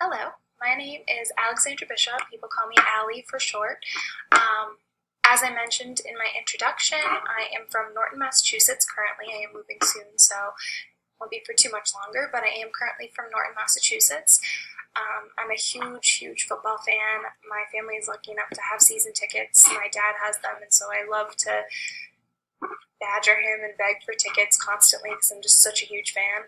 Hello, my name is Alexandra Bishop. People call me Allie for short. As I mentioned in my introduction, I am from Norton, Massachusetts. Currently, I am moving soon, so it won't be for too much longer, but I am currently from Norton, Massachusetts. I'm a huge football fan. My family is lucky enough to have season tickets. My dad has them, and so I love to badger him and beg for tickets constantly because I'm just such a huge fan.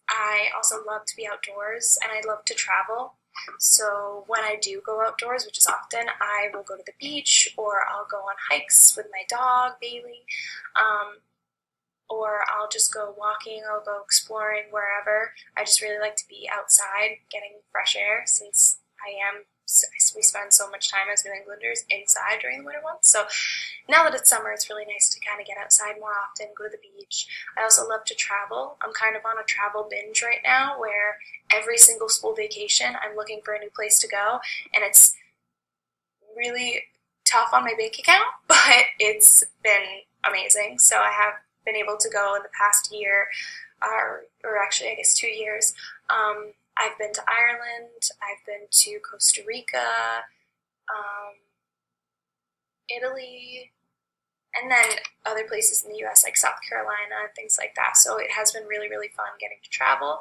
I also love to be outdoors and I love to travel. So when I do go outdoors, which is often, I will go to the beach or I'll go on hikes with my dog, Bailey, or I'll just go walking, I'll go exploring wherever. I just really like to be outside getting fresh air since we spend so much time as New Englanders inside during the winter months. So now that it's summer, it's really nice to kind of get outside more often, go to the beach. I also love to travel. I'm kind of on a travel binge right now where every single school vacation I'm looking for a new place to go, and it's really tough on my bank account, but it's been amazing. So I have been able to go in the past year, or actually I guess 2 years. I've been to Ireland, I've been to Costa Rica, Italy, and then other places in the US like South Carolina and things like that. So it has been really fun getting to travel.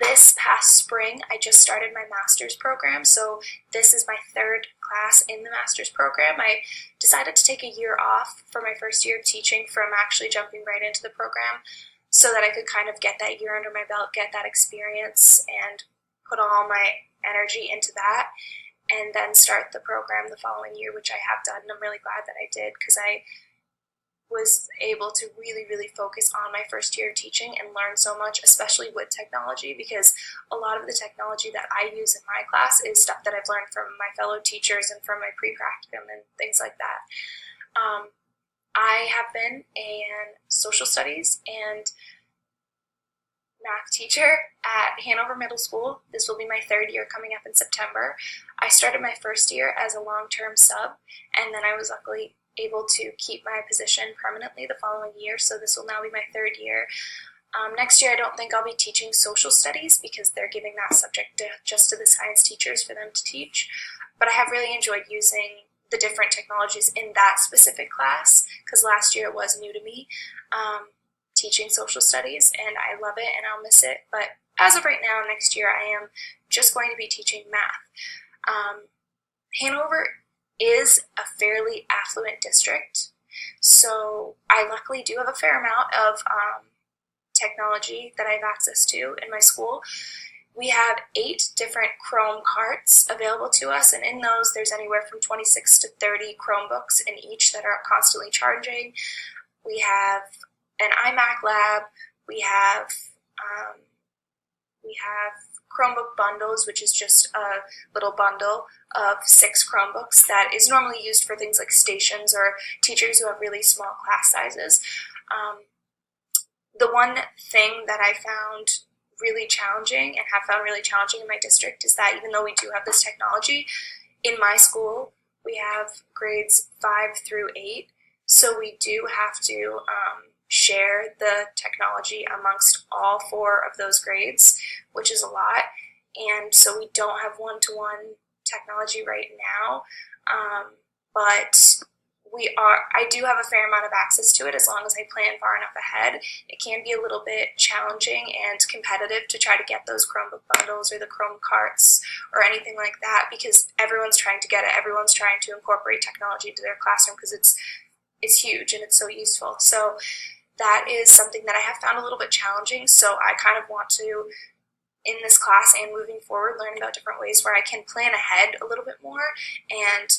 This past spring, I just started my master's program, so this is my third class in the master's program. I decided to take a year off for my first year of teaching from actually jumping right into the program so that I could kind of get that year under my belt, get that experience, and put all my energy into that, and then start the program the following year, which I have done, and I'm really glad that I did because I was able to really focus on my first year of teaching and learn so much, especially with technology, because a lot of the technology that I use in my class is stuff that I've learned from my fellow teachers and from my pre-practicum and things like that. I have been an social studies and math teacher at Hanover Middle School. This will be my third year coming up in September. I started my first year as a long-term sub, and then I was luckily able to keep my position permanently the following year, so this will now be my third year. Next year I don't think I'll be teaching social studies because they're giving that subject just to the science teachers for them to teach, but I have really enjoyed using the different technologies in that specific class because last year it was new to me, teaching social studies, and I love it and I'll miss it, but as of right now, next year I am just going to be teaching math. Hanover is a fairly affluent district, so I luckily do have a fair amount of technology that I have access to in my school. We have 8 different Chrome carts available to us, and in those there's anywhere from 26 to 30 Chromebooks in each that are constantly charging. We have an iMac lab, we have Chromebook bundles, which is just a little bundle of 6 Chromebooks that is normally used for things like stations or teachers who have really small class sizes. The one thing that I found really challenging and have found really challenging in my district is that even though we do have this technology, in my school we have grades 5 through 8, so we do have to share the technology amongst all 4 of those grades, which is a lot, and so we don't have one-to-one technology right now, but I do have a fair amount of access to it as long as I plan far enough ahead. It can be a little bit challenging and competitive to try to get those Chromebook bundles or the Chrome carts or anything like that because everyone's trying to get it. Everyone's trying to incorporate technology into their classroom because it's huge and it's so useful. So that is something that I have found a little bit challenging, so I kind of want to, in this class and moving forward, learn about different ways where I can plan ahead a little bit more and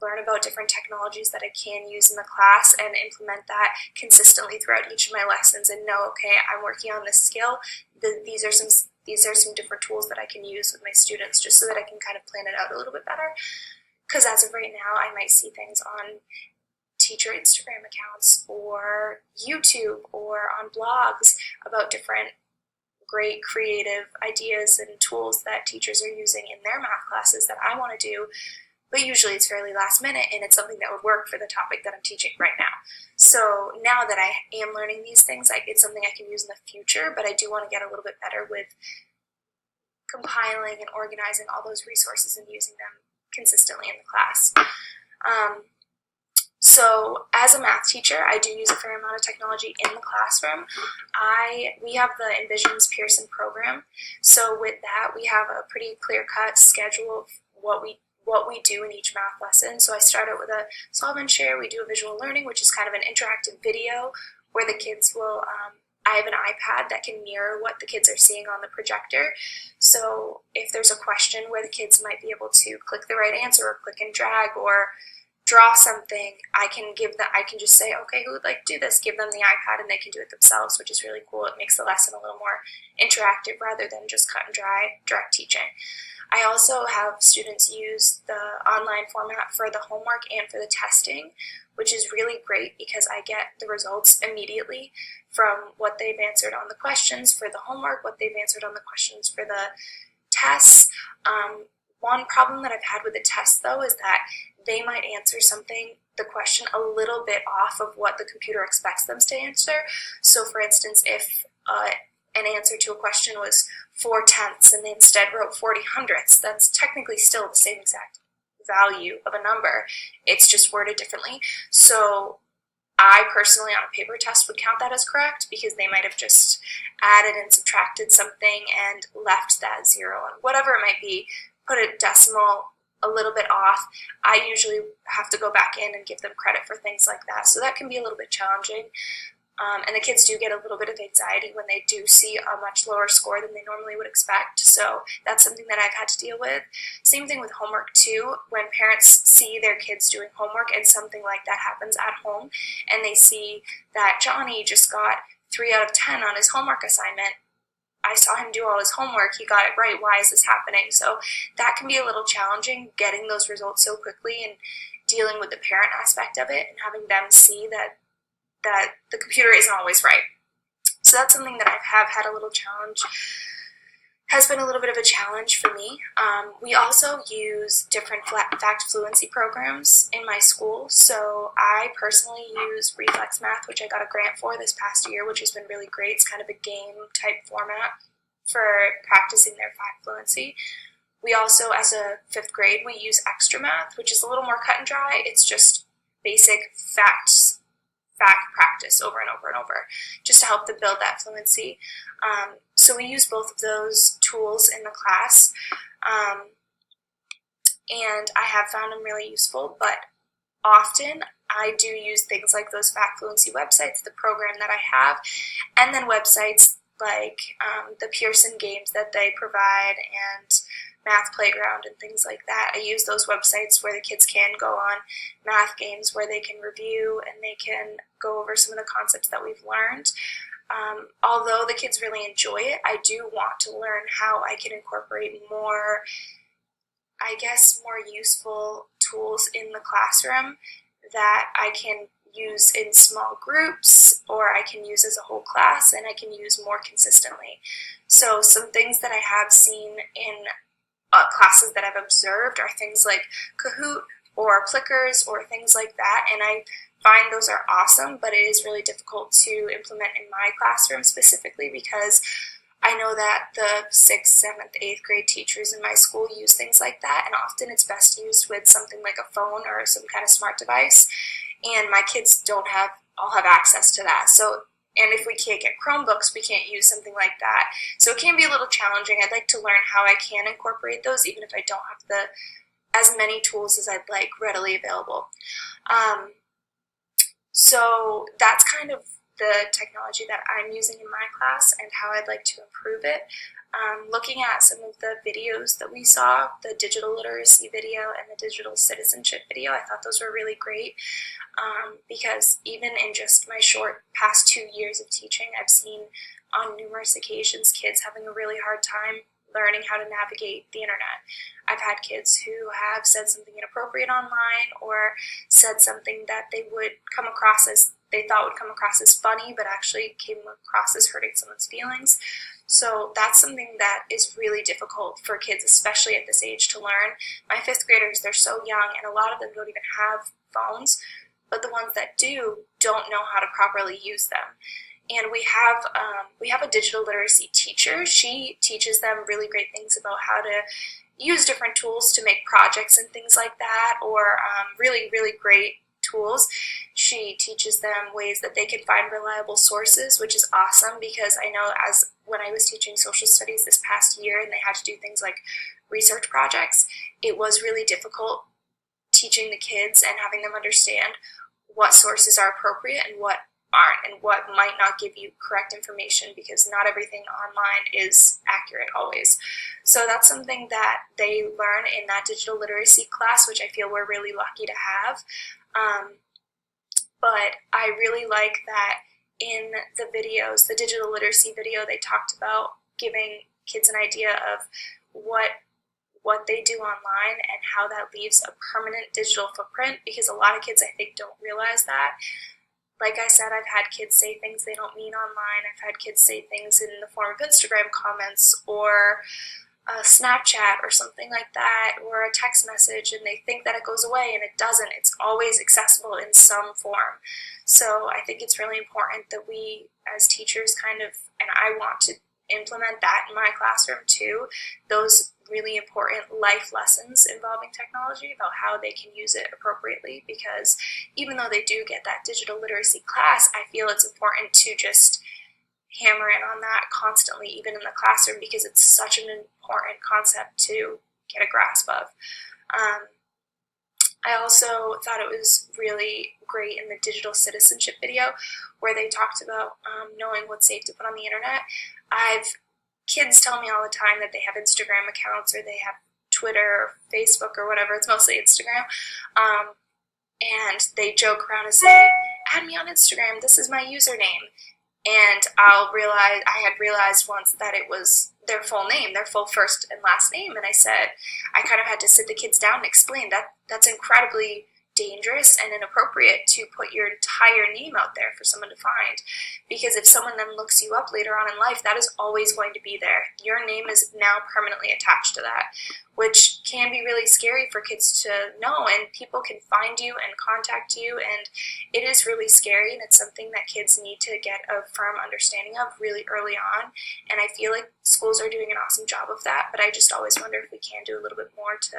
learn about different technologies that I can use in the class and implement that consistently throughout each of my lessons and know, okay, I'm working on this skill, these are some different tools that I can use with my students just so that I can kind of plan it out a little bit better. Because as of right now, I might see things on teacher Instagram accounts or YouTube or on blogs about different great creative ideas and tools that teachers are using in their math classes that I want to do, but usually it's fairly last minute and it's something that would work for the topic that I'm teaching right now. So now that I am learning these things, it's something I can use in the future, but I do want to get a little bit better with compiling and organizing all those resources and using them consistently in the class. So as a math teacher, I do use a fair amount of technology in the classroom. We have the Envisions Pearson program. So with that, we have a pretty clear-cut schedule of what we do in each math lesson. So I start out with a solve and share. We do a visual learning, which is kind of an interactive video where the kids will, I have an iPad that can mirror what the kids are seeing on the projector. So if there's a question where the kids might be able to click the right answer or click and drag or draw something, I can just say, okay, who would like to do this? Give them the iPad and they can do it themselves, which is really cool. It makes the lesson a little more interactive rather than just cut and dry direct teaching. I also have students use the online format for the homework and for the testing, which is really great because I get the results immediately from what they've answered on the questions for the homework, what they've answered on the questions for the tests. One problem that I've had with the tests, though, is that they might answer the question a little bit off of what the computer expects them to answer. So for instance, if an answer to a question was 4/10 and they instead wrote 40/100, that's technically still the same exact value of a number. It's just worded differently. So I personally on a paper test would count that as correct because they might have just added and subtracted something and left that zero and whatever it might be, put a decimal a little bit off. I usually have to go back in and give them credit for things like that. So that can be a little bit challenging. And the kids do get a little bit of anxiety when they do see a much lower score than they normally would expect. So that's something that I've had to deal with. Same thing with homework too. When parents see their kids doing homework and something like that happens at home and they see that Johnny just got 3 out of 10 on his homework assignment, I saw him do all his homework, he got it right, why is this happening? So that can be a little challenging, getting those results so quickly and dealing with the parent aspect of it and having them see that the computer isn't always right. So that's something that I have had a little challenge, has been a little bit of a challenge for me. We also use different fact fluency programs in my school. So I personally use Reflex Math, which I got a grant for this past year, which has been really great. It's kind of a game type format for practicing their fact fluency. We also, as a 5th grade, we use Extra Math, which is a little more cut and dry. It's just basic fact practice over and over and over, just to help them build that fluency. So we use both of those tools in the class, and I have found them really useful, but often I do use things like those fact fluency websites, the program that I have, and then websites like the Pearson games that they provide and Math Playground and things like that. I use those websites where the kids can go on math games where they can review and they can go over some of the concepts that we've learned. Although the kids really enjoy it, I do want to learn how I can incorporate more, more useful tools in the classroom that I can use in small groups or I can use as a whole class and I can use more consistently. So some things that I have seen in classes that I've observed are things like Kahoot or Plickers or things like that, and I find those are awesome, but it is really difficult to implement in my classroom specifically because I know that the 6th, 7th, 8th grade teachers in my school use things like that, and often it's best used with something like a phone or some kind of smart device, and my kids don't all have access to that. So, and if we can't get Chromebooks, we can't use something like that. So it can be a little challenging. I'd like to learn how I can incorporate those, even if I don't have as many tools as I'd like readily available. So that's kind of the technology that I'm using in my class and how I'd like to improve it. Looking at some of the videos that we saw, the digital literacy video and the digital citizenship video, I thought those were really great because even in just my short past 2 years of teaching, I've seen on numerous occasions kids having a really hard time learning how to navigate the internet. I've had kids who have said something inappropriate online or said something that they thought would come across as funny, but actually came across as hurting someone's feelings. So that's something that is really difficult for kids, especially at this age, to learn. My 5th graders, they're so young, and a lot of them don't even have phones, but the ones that do don't know how to properly use them. And we have a digital literacy teacher. She teaches them really great things about how to use different tools to make projects and things like that, or really, really great tools. She teaches them ways that they can find reliable sources, which is awesome, because I know as when I was teaching social studies this past year and they had to do things like research projects, it was really difficult teaching the kids and having them understand what sources are appropriate and what aren't, and what might not give you correct information, because not everything online is accurate always. So that's something that they learn in that digital literacy class, which I feel we're really lucky to have. But I really like that in the videos, the digital literacy video, they talked about giving kids an idea of what they do online and how that leaves a permanent digital footprint, because a lot of kids, I think, don't realize that. Like I said, I've had kids say things they don't mean online. I've had kids say things in the form of Instagram comments or a Snapchat or something like that, or a text message, and they think that it goes away, and it doesn't. It's always accessible in some form. So I think it's really important that we as teachers and I want to implement that in my classroom too, those really important life lessons involving technology about how they can use it appropriately, because even though they do get that digital literacy class, I feel it's important to just hammer in on that constantly, even in the classroom, because it's such an important concept to get a grasp of. I also thought it was really great in the digital citizenship video where they talked about knowing what's safe to put on the internet. Kids tell me all the time that they have Instagram accounts, or they have Twitter or Facebook or whatever. It's mostly Instagram. And they joke around and say, add me on Instagram, this is my username. And I had realized once that it was their full name, their full first and last name. And I kind of had to sit the kids down and explain that that's incredibly dangerous and inappropriate to put your entire name out there for someone to find, because if someone then looks you up later on in life, that is always going to be there. Your name is now permanently attached to that, which can be really scary for kids to know, and people can find you and contact you, and it is really scary, and it's something that kids need to get a firm understanding of really early on, and I feel like schools are doing an awesome job of that, but I just always wonder if we can do a little bit more to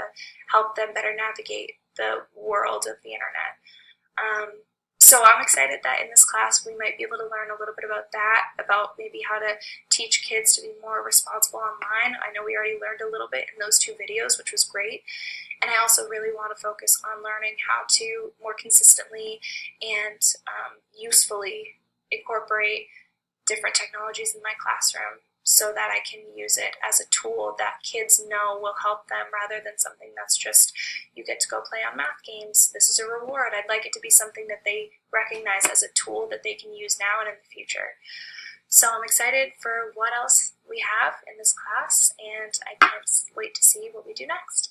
help them better navigate the world of the internet. So I'm excited that in this class we might be able to learn a little bit about that, about maybe how to teach kids to be more responsible online. I know we already learned a little bit in those two videos, which was great. And I also really want to focus on learning how to more consistently and usefully incorporate different technologies in my classroom, so that I can use it as a tool that kids know will help them, rather than something that's just, you get to go play on math games, this is a reward. I'd like it to be something that they recognize as a tool that they can use now and in the future. So I'm excited for what else we have in this class, and I can't wait to see what we do next.